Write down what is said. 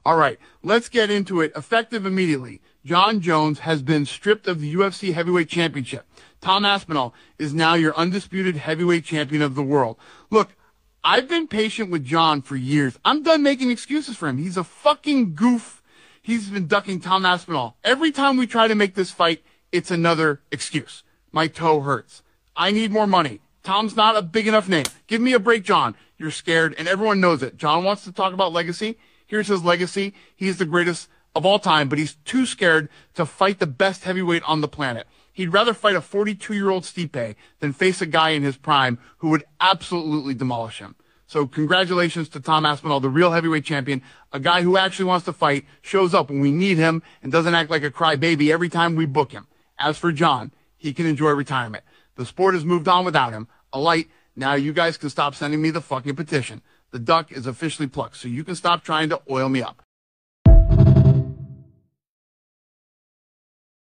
All right, let's get into it. Effective immediately, Jon Jones has been stripped of the UFC Heavyweight Championship. Tom Aspinall is now your undisputed heavyweight champion of the world. Look, I've been patient with Jon for years. I'm done making excuses for him. He's a fucking goof. He's been ducking Tom Aspinall. Every time we try to make this fight, it's another excuse. My toe hurts. I need more money. Tom's not a big enough name. Give me a break, Jon. You're scared, and everyone knows it. Jon wants to talk about legacy. Here's his legacy. He's the greatest of all time, but he's too scared to fight the best heavyweight on the planet. He'd rather fight a 42-year-old Stipe than face a guy in his prime who would absolutely demolish him. So congratulations to Tom Aspinall, the real heavyweight champion, a guy who actually wants to fight, shows up when we need him, and doesn't act like a crybaby every time we book him. As for Jon, he can enjoy retirement. The sport has moved on without him. Alight, now you guys can stop sending me the fucking petition. The duck is officially plucked, so you can stop trying to oil me up.